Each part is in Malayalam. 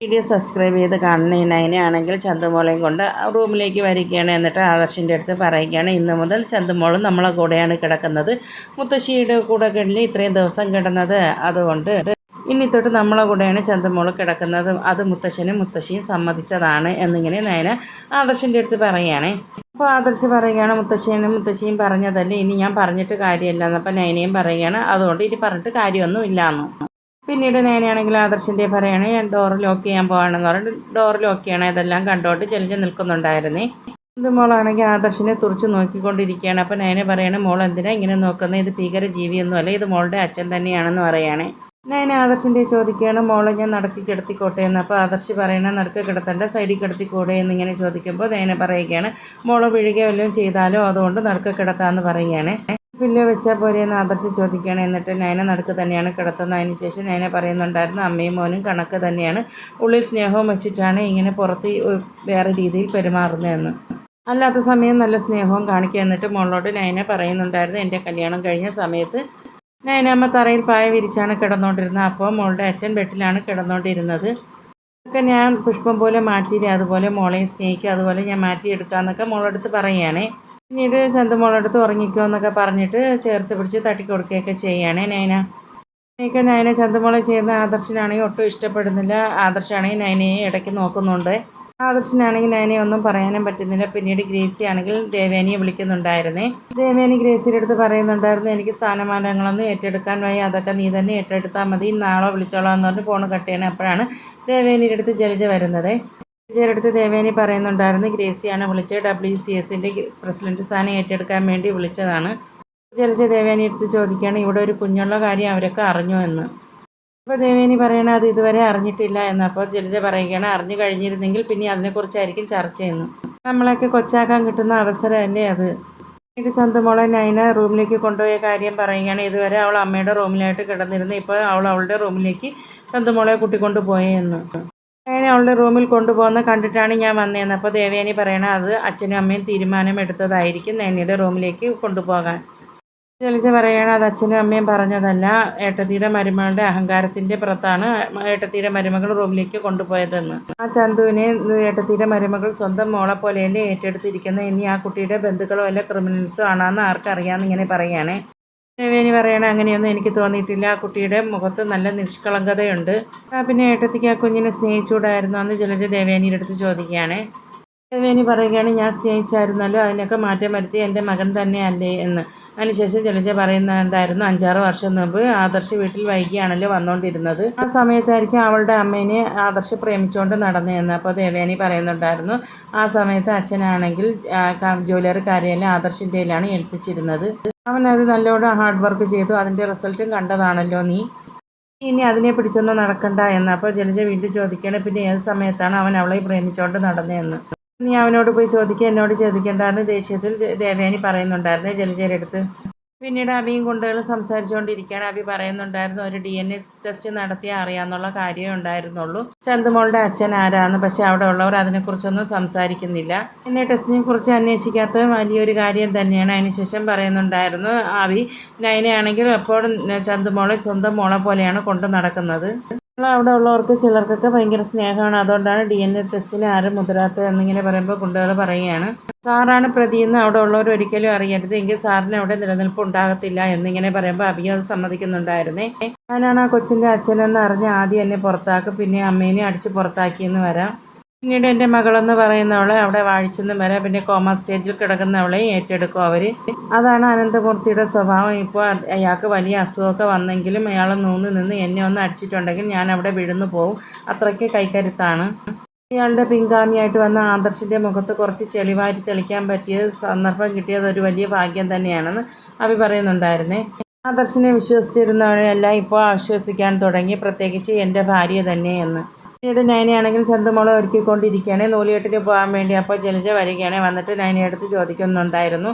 വീഡിയോ സബ്സ്ക്രൈബ് ചെയ്ത് കാണുന്നതിനാണെങ്കിൽ ചന്തുമോളെയും കൊണ്ട് റൂമിലേക്ക് വരികയാണ്. എന്നിട്ട് ആദർശിൻ്റെ അടുത്ത് പറയുകയാണ്, ഇന്ന് മുതൽ ചന്തുമോളും നമ്മളെ കൂടെയാണ് കിടക്കുന്നത്. മുത്തശ്ശിയുടെ കൂടെ കിടന്ന് ഇത്രയും ദിവസം കിടന്നത്, അതുകൊണ്ട് ഇനി തൊട്ട് നമ്മളെ കൂടെയാണ് ചന്തുമോൾ കിടക്കുന്നത്. അത് മുത്തശ്ശനും മുത്തശ്ശിയും സമ്മതിച്ചതാണ് എന്നിങ്ങനെ നയന ആദർശിൻ്റെ അടുത്ത് പറയുകയാണ്. അപ്പോൾ ആദർശ് പറയുകയാണ്, മുത്തശ്ശനും മുത്തശ്ശിയും പറഞ്ഞതല്ലേ, ഇനി ഞാൻ പറഞ്ഞിട്ട് കാര്യമില്ല. അപ്പോൾ നയനയും പറയുകയാണ്, അതുകൊണ്ട് ഇനി പറഞ്ഞിട്ട് കാര്യമൊന്നും ഇല്ലയെന്ന്. പിന്നീട് നയനയാണെങ്കിൽ ആദർശിൻ്റെ പറയുകയാണ്, ഞാൻ ഡോർ ലോക്ക് ചെയ്യാൻ പോവാണെന്ന് പറഞ്ഞിട്ട് ഡോർ ലോക്ക് ചെയ്യണം. ഇതെല്ലാം കണ്ടോട്ട് ചെലിച്ച് നിൽക്കുന്നുണ്ടായിരുന്നേ. ഇത് മോളാണെങ്കിൽ ആദർശിനെ തുറച്ച് നോക്കിക്കൊണ്ടിരിക്കുകയാണ്. അപ്പോൾ നയന പറയണേ, മോൾ എന്തിനാ ഇങ്ങനെ നോക്കുന്നത്? ഇത് ഭീകര ജീവിയൊന്നുമല്ല, ഇത് മോളുടെ അച്ഛൻ തന്നെയാണെന്ന് പറയുകയാണേ. നയന ആദർശിൻ്റെ ചോദിക്കുകയാണ്, മോളെ ഞാൻ നടക്കി കിടത്തിക്കോട്ടെ എന്ന്. അപ്പോൾ ആദർശ് പറയണ, നടക്ക് കിടത്തേണ്ട, സൈഡിൽ കിടത്തിക്കൂടെ എന്നിങ്ങനെ ചോദിക്കുമ്പോൾ നയന പറയുകയാണ്, മോളെ വീഴുകയോ വല്ലതും ചെയ്താലോ, അതുകൊണ്ട് നടക്ക് കിടത്താമെന്ന് പറയുകയാണ്. പില്ലോ വെച്ചാൽ പോരെയെന്ന് ആദർശ് ചോദിക്കുകയാണ്. എന്നിട്ട് നയന നടുക്ക് തന്നെയാണ് കിടത്തുന്നത്. അതിന് ശേഷം നയന പറയുന്നുണ്ടായിരുന്നു, അമ്മയും മോനും കണക്ക് തന്നെയാണ്, ഉള്ളിൽ സ്നേഹവും വെച്ചിട്ടാണ് ഇങ്ങനെ പുറത്ത് വേറെ രീതിയിൽ പെരുമാറുന്നതെന്ന്. അല്ലാത്ത സമയം നല്ല സ്നേഹവും കാണിക്കുക. എന്നിട്ട് മോളോട് നയന പറയുന്നുണ്ടായിരുന്നു, എൻ്റെ കല്യാണം കഴിഞ്ഞ സമയത്ത് നയനാമ്മ തറയിൽ പായ വിരിച്ചാണ് കിടന്നുകൊണ്ടിരുന്നത്. അപ്പോൾ മോളുടെ അച്ഛൻ ബെഡിലാണ് കിടന്നുകൊണ്ടിരുന്നത്. അതൊക്കെ ഞാൻ പുഷ്പം പോലെ മാറ്റിയില്ലേ, അതുപോലെ മോളെയും സ്നേഹിക്കുക, അതുപോലെ ഞാൻ മാറ്റിയെടുക്കാമെന്നൊക്കെ മോളെടുത്ത് പറയുകയാണേ. പിന്നീട് ചന്തുമോളടുത്ത് ഉറങ്ങിക്കോ എന്നൊക്കെ പറഞ്ഞിട്ട് ചേർത്ത് പിടിച്ച് തട്ടിക്കൊടുക്കുകയൊക്കെ ചെയ്യുകയാണ് നയന. നയന ചന്തുമോളെ ചെയ്യുന്ന ആദർശനാണെങ്കിൽ ഒട്ടും ഇഷ്ടപ്പെടുന്നില്ല. ആദർശാണെങ്കിൽ നയനയെ ഇടയ്ക്ക് നോക്കുന്നുണ്ട്. ആദർശനാണെങ്കിൽ നയനയെ ഒന്നും പറയാനും പറ്റുന്നില്ല. പിന്നീട് ഗ്രേസി ആണെങ്കിൽ ദേവേനിയെ വിളിക്കുന്നുണ്ടായിരുന്നേ. ദേവേനി ഗ്രേസിയുടെ അടുത്ത് പറയുന്നുണ്ടായിരുന്നു, എനിക്ക് സ്ഥാനമാനങ്ങളൊന്നും ഏറ്റെടുക്കാൻ വയ്യ, അതൊക്കെ നീ തന്നെ ഏറ്റെടുത്താൽ മതി, നാളെ വിളിച്ചോളാം എന്ന് പറഞ്ഞ് ഫോൺ കട്ട് ചെയ്യണം. അപ്പോഴാണ് ദേവേനിയുടെ അടുത്ത് ജലജ വരുന്നത്. ജലജയുടെ ദേവേനി പറയുന്നുണ്ടായിരുന്നു, ഗ്രേസിയാണ് വിളിച്ചത്, WCSൻ്റെ പ്രസിഡന്റ് സ്ഥാനം ഏറ്റെടുക്കാൻ വേണ്ടി വിളിച്ചതാണ്. ജലജ ദേവേനി എടുത്ത് ചോദിക്കുകയാണ്, ഇവിടെ ഒരു കുഞ്ഞുള്ള കാര്യം അവരൊക്കെ അറിഞ്ഞോ എന്ന്. അപ്പോൾ ദേവേനി പറയണ, അത് ഇതുവരെ അറിഞ്ഞിട്ടില്ല എന്ന്. അപ്പോൾ ജലജ പറയുകയാണ്, അറിഞ്ഞു കഴിഞ്ഞിരുന്നെങ്കിൽ പിന്നെ അതിനെക്കുറിച്ചായിരിക്കും ചർച്ചയെന്ന്. നമ്മളൊക്കെ കൊച്ചാക്കാൻ കിട്ടുന്ന അവസരമല്ലേ അത്. ഇത് ചന്തുമോളെ നയന റൂമിലേക്ക് കൊണ്ടുപോയ കാര്യം പറയുകയാണ്. ഇതുവരെ അവൾ അമ്മയുടെ റൂമിലായിട്ട് കിടന്നിരുന്നു, ഇപ്പോൾ അവൾ അവളുടെ റൂമിലേക്ക് ചന്തുമോളെ കൂട്ടിക്കൊണ്ട് പോയെന്ന്. നയന അവളുടെ റൂമിൽ കൊണ്ടുപോകുന്ന കണ്ടിട്ടാണ് ഞാൻ വന്നതെന്ന്. അപ്പോൾ ദേവേനി പറയണ, അത് അച്ഛനും അമ്മയും തീരുമാനം എടുത്തതായിരിക്കും നയനയുടെ റൂമിലേക്ക് കൊണ്ടുപോകാൻ. ജലജ പറയണ, അത് അച്ഛനും അമ്മയും പറഞ്ഞതല്ല, ഏട്ടത്തിയുടെ മരുമകളുടെ അഹങ്കാരത്തിൻ്റെ പുറത്താണ് ഏട്ടത്തിയുടെ മരുമകൾ റൂമിലേക്ക് കൊണ്ടുപോയതെന്ന്. ആ ചന്തുവിനെ ഏട്ടത്തിയുടെ മരുമകൾ സ്വന്തം മോളെ പോലെയല്ലേ ഏറ്റെടുത്തിരിക്കുന്നത്, ഇനി ആ കുട്ടിയുടെ ബന്ധുക്കളോ അല്ല ക്രിമിനൽസോ ആണെന്ന് ആർക്കറിയാമെന്ന് ഇങ്ങനെ പറയുകയാണേ. ദേവേനി പറയണ, അങ്ങനെയൊന്നും എനിക്ക് തോന്നിയിട്ടില്ല, ആ കുട്ടിയുടെ മുഖത്ത് നല്ല നിഷ്കളങ്കതയുണ്ട്. പിന്നെ ഏട്ടത്തിക്ക് ആ കുഞ്ഞിനെ സ്നേഹിച്ചുകൂടായിരുന്നു എന്ന് ജലജ ദേവേനിയുടെ അടുത്ത് ചോദിക്കുകയാണ്. ദേവേനി പറയുകയാണ്, ഞാൻ സ്നേഹിച്ചായിരുന്നല്ലോ, അതിനൊക്കെ മാറ്റം വരുത്തി എൻ്റെ മകൻ തന്നെ അല്ലേ എന്ന്. അതിനുശേഷം ജലജ പറയുന്നുണ്ടായിരുന്നു, 5-6 വർഷം മുമ്പ് ആദർശ് വീട്ടിൽ വൈകിയാണല്ലോ വന്നുകൊണ്ടിരുന്നത്, ആ സമയത്തായിരിക്കും അവളുടെ അമ്മേനെ ആദർശ് പ്രേമിച്ചുകൊണ്ട് നടന്നതെന്ന്. അപ്പോൾ ദേവേനി പറയുന്നുണ്ടായിരുന്നു, ആ സമയത്ത് അച്ഛനാണെങ്കിൽ ജ്വല്ലറി കാര്യമെല്ലാം ആദർശിൻ്റെയിലാണ് ഏൽപ്പിച്ചിരുന്നത്, അവനത് നല്ലോണം ഹാർഡ് വർക്ക് ചെയ്തു, അതിൻ്റെ റിസൾട്ടും കണ്ടതാണല്ലോ നീ, ഇനി അതിനെ പിടിച്ചൊന്നും നടക്കണ്ട എന്ന്. അപ്പോൾ ജലജ വീണ്ടും ചോദിക്കുകയാണ്, പിന്നെ ഏത് സമയത്താണ് അവൻ അവളെ പ്രേമിച്ചുകൊണ്ട് നടന്നതെന്ന്. നീ അവനോട് പോയി ചോദിക്കുക, എന്നോട് ചോദിക്കേണ്ടെന്ന് ദേഷ്യത്തിൽ ദേവേനി പറയുന്നുണ്ടായിരുന്നു ജലജയുടെ അടുത്ത്. പിന്നീട് അബിയും കുട്ടികളും സംസാരിച്ചുകൊണ്ടിരിക്കുകയാണ്. അബി പറയുന്നുണ്ടായിരുന്നു, ഒരു DNA ടെസ്റ്റ് നടത്തിയാൽ അറിയാമെന്നുള്ള കാര്യമേ ഉണ്ടായിരുന്നുള്ളൂ, ചന്തുമോളുടെ അച്ഛൻ ആരാന്ന്. പക്ഷെ അവിടെ ഉള്ളവർ അതിനെക്കുറിച്ചൊന്നും സംസാരിക്കുന്നില്ല. DNA ടെസ്റ്റിനെ കുറിച്ച് അന്വേഷിക്കാത്തത് വലിയൊരു കാര്യം തന്നെയാണ്. അതിനുശേഷം പറയുന്നുണ്ടായിരുന്നു, അബി നയനയാണെങ്കിൽ എപ്പോഴും ചന്തുമോളെ സ്വന്തം മോളെ പോലെയാണ് കൊണ്ടു നടക്കുന്നത്. അവിടെ ഉള്ളവർക്ക് ചിലർക്കൊക്കെ ഭയങ്കര സ്നേഹമാണ്, അതുകൊണ്ടാണ് DNA ടെസ്റ്റിന് ആരും മുതിരാത്തത് എന്നിങ്ങനെ പറയുമ്പോൾ കുട്ടികൾ പറയുകയാണ്, സാറാണ് പ്രതിയെന്ന് അവിടെ ഉള്ളവർ ഒരിക്കലും അറിയരുത്, എങ്കിൽ സാറിന് അവിടെ നിലനിൽപ്പ് ഉണ്ടാകത്തില്ല എന്നിങ്ങനെ പറയുമ്പോൾ അബിയും അത് സമ്മതിക്കുന്നുണ്ടായിരുന്നേ. ഞാനാണ് ആ കൊച്ചിൻ്റെ അച്ഛനെന്ന് അറിഞ്ഞ് ആദ്യം എന്നെ പുറത്താക്കും, പിന്നെ അമ്മേനെ അടിച്ച് പുറത്താക്കിയെന്ന് വരാം, പിന്നീട് എൻ്റെ മകളെന്ന് പറയുന്നവളെ അവിടെ വാഴിച്ചെന്നും വരാം, പിന്നെ കോമ സ്റ്റേജിൽ കിടക്കുന്നവളെ ഏറ്റെടുക്കും അവർ. അതാണ് അനന്തമൂർത്തിയുടെ സ്വഭാവം. ഇപ്പോൾ അയാൾക്ക് വലിയ അസുഖമൊക്കെ വന്നെങ്കിലും അയാൾ നിന്ന് എന്നെ ഒന്ന് അടിച്ചിട്ടുണ്ടെങ്കിൽ ഞാൻ അവിടെ വിഴുന്നു പോവും, അത്രയ്ക്ക് കൈക്കരുത്താണ്. ഇയാളുടെ പിൻഗാമിയായിട്ട് വന്ന ആദർശിൻ്റെ മുഖത്ത് കുറച്ച് ചെളിവാരി തെളിക്കാൻ പറ്റിയ സന്ദർഭം കിട്ടിയത് ഒരു വലിയ ഭാഗ്യം തന്നെയാണെന്ന് അഭി പറയുന്നുണ്ടായിരുന്നേ. ആദർശിനെ വിശ്വസിച്ചിരുന്നവരെല്ലാം ഇപ്പോൾ അവിശ്വസിക്കാൻ തുടങ്ങി, പ്രത്യേകിച്ച് എൻ്റെ ഭാര്യ തന്നെ എന്ന്. പിന്നീട് നയനയാണെങ്കിൽ ചന്തുമോളെ ഒരുക്കിക്കൊണ്ടിരിക്കുകയാണ് നൂലുകെട്ടിന് പോകാൻ വേണ്ടി. അപ്പോൾ ജലജ വരികയാണ്. വന്നിട്ട് നയനയെടുത്ത് ചോദിക്കുന്നുണ്ടായിരുന്നു,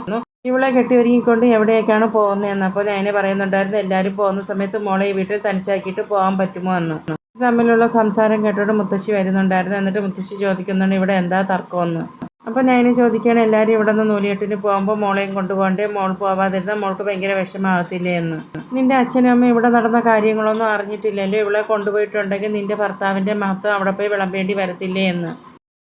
ഇവളെ കെട്ടി ഒരുങ്ങിക്കൊണ്ട് എവിടേക്കാണ് പോകുന്നതെന്ന്. അപ്പോൾ നയന പറയുന്നുണ്ടായിരുന്നു, എല്ലാവരും പോകുന്ന സമയത്ത് മോളെ ഈ വീട്ടിൽ തനിച്ചാക്കിയിട്ട് പോകാൻ പറ്റുമോ എന്ന്. തമ്മിലുള്ള സംസാരം കേട്ടോട് മുത്തശ്ശി വരുന്നുണ്ടായിരുന്നു. എന്നിട്ട് മുത്തശ്ശി ചോദിക്കുന്നുണ്ട്, ഇവിടെ എന്താ തർക്കമെന്ന്. അപ്പോൾ നയന ചോദിക്കുകയാണ് എല്ലാവരും ഇവിടെ നിന്ന് നൂലികെട്ടിന് പോകുമ്പോൾ മോളെയും കൊണ്ടുപോകണ്ടേ, മോൾ പോവാതിരുന്നാൽ മോൾക്ക് ഭയങ്കര വിഷമാകത്തില്ലേ എന്ന്. നിൻ്റെ അച്ഛനും അമ്മയും ഇവിടെ നടന്ന കാര്യങ്ങളൊന്നും അറിഞ്ഞിട്ടില്ലല്ലോ, ഇവളെ കൊണ്ടുപോയിട്ടുണ്ടെങ്കിൽ നിൻ്റെ ഭർത്താവിൻ്റെ മഹത്വം അവിടെ പോയി വിളമ്പേണ്ടി വരത്തില്ലേ എന്ന്.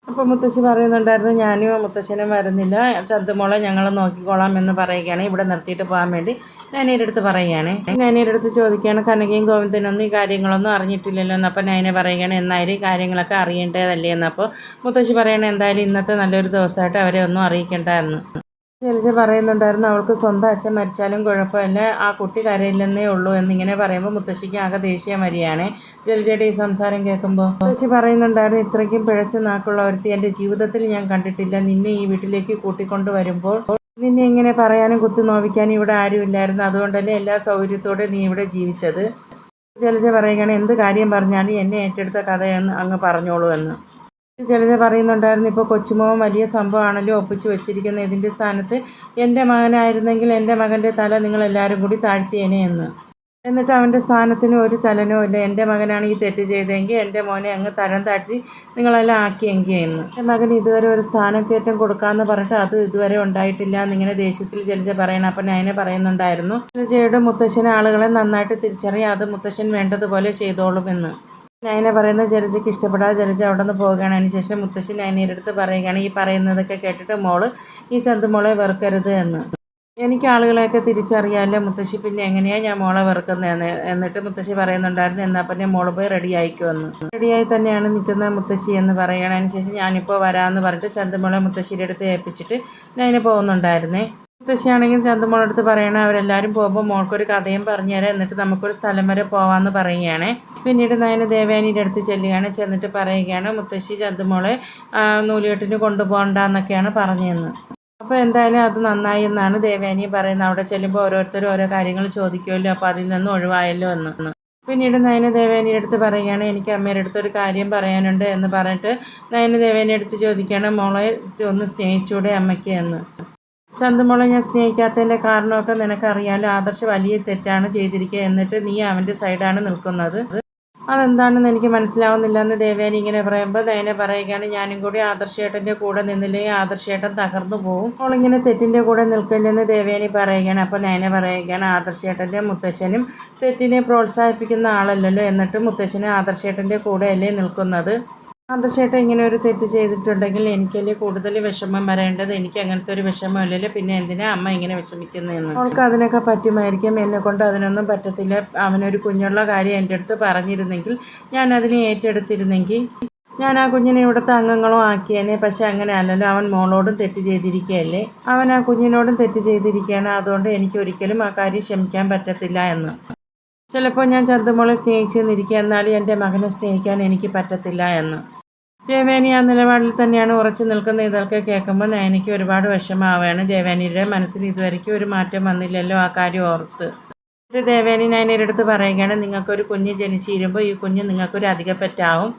അപ്പോൾ മുത്തശ്ശി പറയുന്നുണ്ടായിരുന്നു ഞാനും മുത്തശ്ശനും വരുന്നില്ല, ചന്തുമോളെ ഞങ്ങൾ നോക്കിക്കോളാം എന്ന് പറയുകയാണ്. ഇവിടെ നിർത്തിയിട്ട് പോകാൻ വേണ്ടി നയനയുടെ അടുത്ത് പറയുകയാണ്. നയനയുടെ അടുത്ത് ചോദിക്കുകയാണ് കനകയും ഗോവിന്ദനൊന്നും ഈ കാര്യങ്ങളൊന്നും അറിഞ്ഞിട്ടില്ലല്ലോ എന്ന്. അപ്പോൾ നയന പറയുകയാണ് എന്നായാലും ഈ കാര്യങ്ങളൊക്കെ അറിയേണ്ടതല്ലേ എന്ന്. അപ്പോൾ മുത്തശ്ശി പറയുകയാണ് എന്തായാലും ഇന്നത്തെ നല്ലൊരു ദിവസമായിട്ട് അവരെ ഒന്നും അറിയിക്കേണ്ടായിരുന്നു. ജലജ പറയുന്നുണ്ടായിരുന്നു അവൾക്ക് സ്വന്തം അച്ഛൻ മരിച്ചാലും കുഴപ്പമില്ല, ആ കുട്ടി കരയില്ലെന്നേ ഉള്ളൂ എന്നിങ്ങനെ പറയുമ്പോൾ മുത്തശ്ശിക്ക് ആകെ ദേഷ്യം വരികയാണ്. ജലജയുടെ ഈ സംസാരം കേൾക്കുമ്പോൾ മുത്തശ്ശി പറയുന്നുണ്ടായിരുന്നു ഇത്രയ്ക്കും പിഴച്ചു നാക്കുള്ള ഒരുത്തി എൻ്റെ ജീവിതത്തിൽ ഞാൻ കണ്ടിട്ടില്ല. നിന്നെ ഈ വീട്ടിലേക്ക് കൂട്ടിക്കൊണ്ട് വരുമ്പോൾ നിന്നെ ഇങ്ങനെ പറയാനും കുത്തി നോവിക്കാനും ഇവിടെ ആരുമില്ലായിരുന്നു, അതുകൊണ്ടല്ലേ എല്ലാ സൗകര്യത്തോടെ നീ ഇവിടെ ജീവിച്ചത്. ജലജ പറയുകയാണ് എന്ത് കാര്യം പറഞ്ഞാലും എന്നെ ഏറ്റെടുത്ത കഥയെന്ന് അങ്ങ് പറഞ്ഞോളൂ എന്ന്. ജലജ പറയുന്നുണ്ടായിരുന്നു ഇപ്പോൾ കൊച്ചുമോൻ വലിയ സംഭവമാണല്ലോ ഒപ്പിച്ച് വെച്ചിരിക്കുന്നത്, ഇതിൻ്റെ സ്ഥാനത്ത് എൻ്റെ മകനായിരുന്നെങ്കിൽ എൻ്റെ മകൻ്റെ തല നിങ്ങളെല്ലാവരും കൂടി താഴ്ത്തിയേനെ എന്ന്. എന്നിട്ട് അവൻ്റെ സ്ഥാനത്തിന് ഒരു ചലനവും ഇല്ല. എൻ്റെ മകനാണ് ഈ തെറ്റ് ചെയ്തതെങ്കിൽ എൻ്റെ മോനെ അങ്ങ് തരം താഴ്ത്തി നിങ്ങളെല്ലാം ആക്കിയെങ്കിൽ എന്ന്. എൻ്റെ മകന് ഇതുവരെ ഒരു സ്ഥാനക്കയറ്റം കൊടുക്കാമെന്ന് പറഞ്ഞിട്ട് അത് ഇതുവരെ ഉണ്ടായിട്ടില്ല എന്നിങ്ങനെ ദേഷ്യത്തിൽ ജലജ പറയണം. അപ്പം നയന പറയുന്നുണ്ടായിരുന്നു ജലജയുടെ മുത്തശ്ശനെ ആളുകളെ നന്നായിട്ട് തിരിച്ചറിയാം, അത് മുത്തശ്ശൻ വേണ്ടതുപോലെ ചെയ്തോളുമെന്ന്. നയന പറയുന്നത് ജലജയ്ക്ക് ഇഷ്ടപ്പെടാതെ ജലജ അവിടെ നിന്ന് പോവുകയാണ്. അതിനുശേഷം മുത്തശ്ശി നയനയുടെ അടുത്ത് പറയുകയാണ് ഈ പറയുന്നതൊക്കെ കേട്ടിട്ട് മോള് ഈ ചന്തുമോളെ വെറുക്കരുത് എന്ന്. എനിക്ക് ആളുകളെയൊക്കെ തിരിച്ചറിയാമല്ലോ മുത്തശ്ശി, പിന്നെ എങ്ങനെയാണ് ഞാൻ മോളെ വെറുക്കുന്നതെന്ന്. എന്നിട്ട് മുത്തശ്ശി പറയുന്നുണ്ടായിരുന്നു എന്നാൽ പിന്നെ മോള് പോയി റെഡി ആയിക്കുമെന്ന്. റെഡിയായി തന്നെയാണ് നിൽക്കുന്ന മുത്തശ്ശി എന്ന് പറയുകയാണ്. അതിനുശേഷം ഞാനിപ്പോൾ വരാമെന്ന് പറഞ്ഞിട്ട് ചന്തുമോളെ മുത്തശ്ശിയുടെ അടുത്ത് ഏൽപ്പിച്ചിട്ട് നയന പോകുന്നുണ്ടായിരുന്നേ. മുത്തശ്ശിയാണെങ്കിൽ ചന്തുമോളടുത്ത് പറയണേ അവരെല്ലാവരും പോകുമ്പോൾ മോൾക്കൊരു കഥയും പറഞ്ഞു തരാം, എന്നിട്ട് നമുക്കൊരു സ്ഥലം വരെ പോകാമെന്ന് പറയുകയാണ്. പിന്നീട് നയന ദേവയാനിയുടെ അടുത്ത് ചെല്ലുകയാണ്. ചെന്നിട്ട് പറയുകയാണ് മുത്തശ്ശി ചന്തുമോളെ നൂലുകെട്ടിന് കൊണ്ടുപോകണ്ടെന്നൊക്കെയാണ് പറഞ്ഞതെന്ന്. അപ്പോൾ എന്തായാലും അത് നന്നായി എന്നാണ് ദേവയാനി പറയുന്നത്. അവിടെ ചെല്ലുമ്പോൾ ഓരോരുത്തരും ഓരോ കാര്യങ്ങൾ ചോദിക്കുമല്ലോ, അപ്പോൾ അതിൽ നിന്ന് ഒഴിവായല്ലോ എന്ന്. പിന്നീട് നയന ദേവയാനിയുടെ അടുത്ത് പറയുകയാണ് എനിക്ക് അമ്മയുടെ അടുത്തൊരു കാര്യം പറയാനുണ്ട് എന്ന് പറഞ്ഞിട്ട് നയന ദേവയാനിയുടെ അടുത്ത് ചോദിക്കുകയാണ് മോളെ ഒന്ന് സ്നേഹിച്ചൂടെ അമ്മയ്ക്ക് എന്ന്. ചന്തുമോളെ ഞാൻ സ്നേഹിക്കാത്തതിൻ്റെ കാരണമൊക്കെ നിനക്കറിയാമല്ലോ, ആദർശ് വലിയ തെറ്റാണ് ചെയ്തിരിക്കുക, എന്നിട്ട് നീ അവൻ്റെ സൈഡാണ് നിൽക്കുന്നത്, അതെന്താണെന്ന് എനിക്ക് മനസ്സിലാവുന്നില്ല എന്ന് ദേവയാനി ഇങ്ങനെ പറയുമ്പോൾ നയന പറയുകയാണ് ഞാനും കൂടി ആദർശേട്ടൻ്റെ കൂടെ നിന്നില്ലെങ്കിൽ ആദർശേട്ടൻ തകർന്നു പോകും, അവളിങ്ങനെ തെറ്റിൻ്റെ കൂടെ നിൽക്കില്ലെന്ന് ദേവയാനി പറയുകയാണ്. അപ്പോൾ നയന പറയുകയാണ് ആദർശേട്ടൻ്റെ മുത്തശ്ശനും തെറ്റിനെ പ്രോത്സാഹിപ്പിക്കുന്ന ആളല്ലല്ലോ, എന്നിട്ട് മുത്തശ്ശനും ആദർശേട്ടൻ്റെ കൂടെയല്ലേ നിൽക്കുന്നത്. ആദർശേട്ടൻ ഇങ്ങനെ ഒരു തെറ്റ് ചെയ്തിട്ടുണ്ടെങ്കിൽ എനിക്കല്ലേ കൂടുതൽ വിഷമം വരേണ്ടത്, എനിക്ക് അങ്ങനത്തെ ഒരു വിഷമമില്ലല്ലോ, പിന്നെ എന്തിനാ അമ്മ ഇങ്ങനെ വിഷമിക്കുന്നതെന്ന്. അവൾക്ക് അതിനൊക്കെ പറ്റുമായിരിക്കും, എന്നെക്കൊണ്ട് അതിനൊന്നും പറ്റത്തില്ല. അവനൊരു കുഞ്ഞുള്ള കാര്യം എൻ്റെ അടുത്ത് പറഞ്ഞിരുന്നെങ്കിൽ ഞാൻ അതിനെ ഏറ്റെടുത്തിരുന്നെങ്കിൽ ഞാൻ ആ കുഞ്ഞിനെ ഇവിടുത്തെ അംഗങ്ങളും ആക്കിയേനെ. പക്ഷെ അങ്ങനെ അല്ലല്ലോ, അവൻ മോളോടും തെറ്റ് ചെയ്തിരിക്കുകയല്ലേ, അവൻ ആ കുഞ്ഞിനോടും തെറ്റ് ചെയ്തിരിക്കുകയാണ്, അതുകൊണ്ട് എനിക്കൊരിക്കലും ആ കാര്യം ക്ഷമിക്കാൻ പറ്റത്തില്ല എന്ന്. ചിലപ്പോൾ ഞാൻ ചന്തുമോളെ സ്നേഹിച്ചു നിന്നിരിക്കുക, എന്നാലും എൻ്റെ മകനെ സ്നേഹിക്കാൻ എനിക്ക് പറ്റത്തില്ല എന്ന്. ദേവയാനി ആ നിലപാടിൽ തന്നെയാണ് ഉറച്ചു നിൽക്കുന്ന. ഇതൊക്കെ കേൾക്കുമ്പോൾ നയനയ്ക്ക് ഒരുപാട് വിഷമാവുകയാണ്. ദേവയാനിയുടെ മനസ്സിൽ ഇതുവരെയ്ക്കും ഒരു മാറ്റം വന്നില്ലല്ലോ ആ കാര്യം ഓർത്ത്. ദേവയാനി നയനയുടെ അടുത്ത് പറയുകയാണ് നിങ്ങൾക്കൊരു കുഞ്ഞ് ജനിച്ചിരുമ്പോൾ ഈ കുഞ്ഞ് നിങ്ങൾക്കൊരു അധികപ്പറ്റാവും.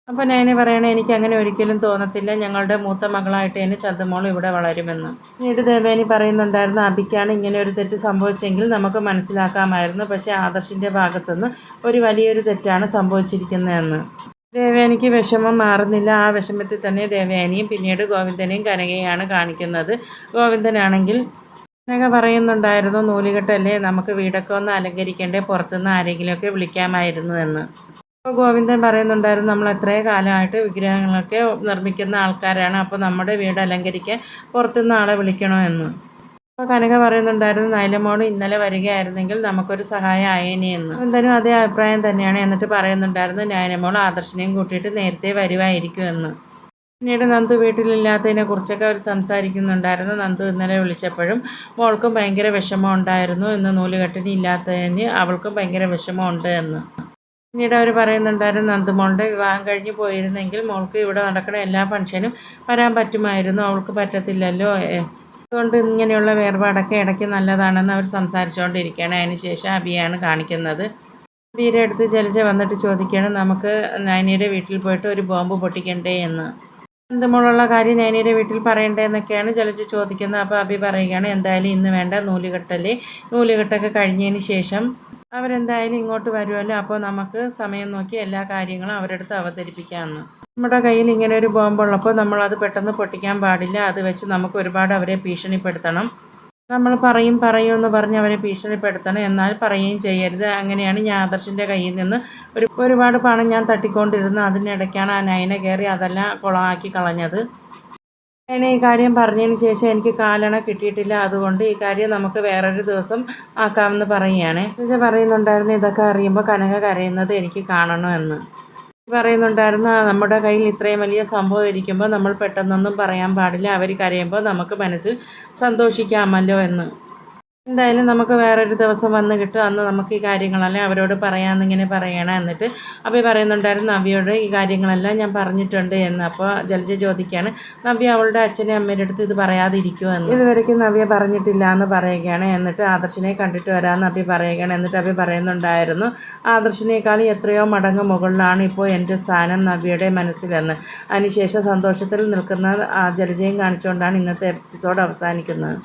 അപ്പോൾ നയന പറയണേ എനിക്ക് അങ്ങനെ ഒരിക്കലും തോന്നത്തില്ല, ഞങ്ങളുടെ മൂത്ത മകളായിട്ട് തന്നെ ചന്തുമോൾ ഇവിടെ വളരുമെന്ന്. പിന്നീട് ദേവയാനി പറയുന്നുണ്ടായിരുന്നു അബിക്കാണ് ഇങ്ങനെ ഒരു തെറ്റ് സംഭവിച്ചെങ്കിൽ നമുക്ക് മനസ്സിലാക്കാമായിരുന്നു, പക്ഷേ ആദർശിൻ്റെ ഭാഗത്തുനിന്ന് ഒരു വലിയൊരു തെറ്റാണ് സംഭവിച്ചിരിക്കുന്നതെന്ന്. ദേവയാനിക്ക് വിഷമം മാറുന്നില്ല. ആ വിഷമത്തിൽ തന്നെ ദേവയാനിയും പിന്നീട് ഗോവിന്ദനെയും കനകയാണ് കാണിക്കുന്നത്. ഗോവിന്ദനാണെങ്കിൽ കനക പറയുന്നുണ്ടായിരുന്നു നൂലുകെട്ടല്ലേ, നമുക്ക് വീടൊക്കെ ഒന്ന് അലങ്കരിക്കേണ്ടേ, പുറത്തുനിന്ന് ആരെങ്കിലുമൊക്കെ വിളിക്കാമായിരുന്നു എന്ന്. അപ്പോൾ ഗോവിന്ദൻ പറയുന്നുണ്ടായിരുന്നു നമ്മൾ എത്രയോ കാലമായിട്ട് വിഗ്രഹങ്ങളൊക്കെ നിർമ്മിക്കുന്ന ആൾക്കാരാണ്, അപ്പോൾ നമ്മുടെ വീട് അലങ്കരിക്കാൻ പുറത്തുനിന്ന് ആളെ വിളിക്കണോ എന്ന്. അപ്പോൾ കനക പറയുന്നുണ്ടായിരുന്നു നൈലമോൾ ഇന്നലെ വരികയായിരുന്നെങ്കിൽ നമുക്കൊരു സഹായം ആയേനെ എന്ന്. എന്തായാലും അതേ അഭിപ്രായം തന്നെയാണ്. എന്നിട്ട് പറയുന്നുണ്ടായിരുന്നു നൈലമോൾ ആദർശിനെയും കൂട്ടിയിട്ട് നേരത്തെ വരുമായിരിക്കുമെന്ന്. പിന്നീട് നന്ദു വീട്ടിലില്ലാത്തതിനെ കുറിച്ചൊക്കെ അവർ സംസാരിക്കുന്നുണ്ടായിരുന്നു. നന്ദു ഇന്നലെ വിളിച്ചപ്പോഴും മോൾക്കും ഭയങ്കര വിഷമം ഉണ്ടായിരുന്നു, ഇന്ന് നൂലുകെട്ടിന് ഇല്ലാത്തതിന് അവൾക്കും ഭയങ്കര വിഷമമുണ്ട് എന്ന്. പിന്നീട് അവർ പറയുന്നുണ്ടായിരുന്നു നന്ദുമോളുടെ വിവാഹം കഴിഞ്ഞ് പോയിരുന്നെങ്കിൽ മോൾക്ക് ഇവിടെ നടക്കുന്ന എല്ലാ ഫംഗ്ഷനും വരാൻ പറ്റുമായിരുന്നു, അവൾക്ക് പറ്റത്തില്ലല്ലോ, അതുകൊണ്ട് ഇങ്ങനെയുള്ള വേർപാടൊക്കെ ഇടയ്ക്ക് നല്ലതാണെന്ന് അവർ സംസാരിച്ചുകൊണ്ടിരിക്കുകയാണ്. അതിനുശേഷം അബിയാണ് കാണിക്കുന്നത്. അബിയുടെ അടുത്ത് ജലജ വന്നിട്ട് ചോദിക്കുകയാണ് നമുക്ക് നൈനയുടെ വീട്ടിൽ പോയിട്ട് ഒരു ബോംബ് പൊട്ടിക്കണ്ടേ എന്ന്. നന്ദുമോളുള്ള കാര്യം നൈനയുടെ വീട്ടിൽ പറയണ്ടേ എന്നൊക്കെയാണ് ജലജ ചോദിക്കുന്നത്. അപ്പോൾ അബി പറയുകയാണ് എന്തായാലും ഇന്ന് വേണ്ട, നൂലുകെട്ടൊക്കെ കഴിഞ്ഞതിന് ശേഷം അവരെന്തായാലും ഇങ്ങോട്ട് വരുമല്ലോ, അപ്പോൾ നമുക്ക് സമയം നോക്കി എല്ലാ കാര്യങ്ങളും അവരുടെ അടുത്ത് അവതരിപ്പിക്കാമെന്ന്. നമ്മുടെ കയ്യിൽ ഇങ്ങനെ ഒരു ബോംബുള്ളപ്പോൾ നമ്മളത് പെട്ടെന്ന് പൊട്ടിക്കാൻ പാടില്ല. അത് വെച്ച് നമുക്ക് ഒരുപാട് അവരെ ഭീഷണിപ്പെടുത്തണം. നമ്മൾ പറയും എന്ന് പറഞ്ഞ് അവരെ ഭീഷണിപ്പെടുത്തണം, എന്നാൽ പറയുകയും ചെയ്യരുത്. അങ്ങനെയാണ് ഞാൻ ആദർശിൻ്റെ കയ്യിൽ നിന്ന് ഒരുപാട് പണം ഞാൻ തട്ടിക്കൊണ്ടിരുന്നു. അതിനിടയ്ക്കാണ് ആ നയന കയറി അതെല്ലാം കുളമാക്കി കളഞ്ഞത്. നയന ഈ കാര്യം പറഞ്ഞതിന് ശേഷം എനിക്ക് കാലണ കിട്ടിയിട്ടില്ല. അതുകൊണ്ട് ഈ കാര്യം നമുക്ക് വേറൊരു ദിവസം ആക്കാമെന്ന് പറയുകയാണ്. പറയുന്നുണ്ടായിരുന്നു ഇതൊക്കെ അറിയുമ്പോൾ കനക കരയുന്നത് എനിക്ക് കാണണമെന്ന് പറയുന്നുണ്ടായിരുന്നു. നമ്മുടെ കയ്യിൽ ഇത്രയും വലിയ സംഭവം ഇരിക്കുമ്പോൾ നമ്മൾ പെട്ടെന്നൊന്നും പറയാൻ പാടില്ല. അവർ കരയുമ്പോൾ നമുക്ക് മനസ്സിൽ സന്തോഷിക്കാമല്ലോ എന്ന്. എന്തായാലും നമുക്ക് വേറൊരു ദിവസം വന്ന് കിട്ടും, അന്ന് നമുക്ക് ഈ കാര്യങ്ങളെല്ലാം അവരോട് പറയാമെന്നിങ്ങനെ പറയണം. എന്നിട്ട് അഭി പറയുന്നുണ്ടായിരുന്നു നവ്യയോട് ഈ കാര്യങ്ങളെല്ലാം ഞാൻ പറഞ്ഞിട്ടുണ്ട് എന്ന്. അപ്പോൾ ജലജ ചോദിക്കുകയാണ് നവ്യ അവളുടെ അച്ഛനെ അമ്മയുടെ അടുത്ത് ഇത് പറയാതിരിക്കുമോ എന്ന്. ഇതുവരെയ്ക്കും നവ്യ പറഞ്ഞിട്ടില്ല എന്ന് പറയുകയാണ്. എന്നിട്ട് ആദർശിനെ കണ്ടിട്ട് വരാമെന്ന് അഭി പറയുകയാണ്. എന്നിട്ട് അഭി പറയുന്നുണ്ടായിരുന്നു ആദർശിനേക്കാളും എത്രയോ മടങ്ങ് മുകളിലാണ് ഇപ്പോൾ എൻ്റെ സ്ഥാനം നവ്യയുടെ മനസ്സിലെന്ന്. അതിനുശേഷം സന്തോഷത്തിൽ നിൽക്കുന്ന ജലജയും കാണിച്ചുകൊണ്ടാണ് ഇന്നത്തെ എപ്പിസോഡ് അവസാനിക്കുന്നത്.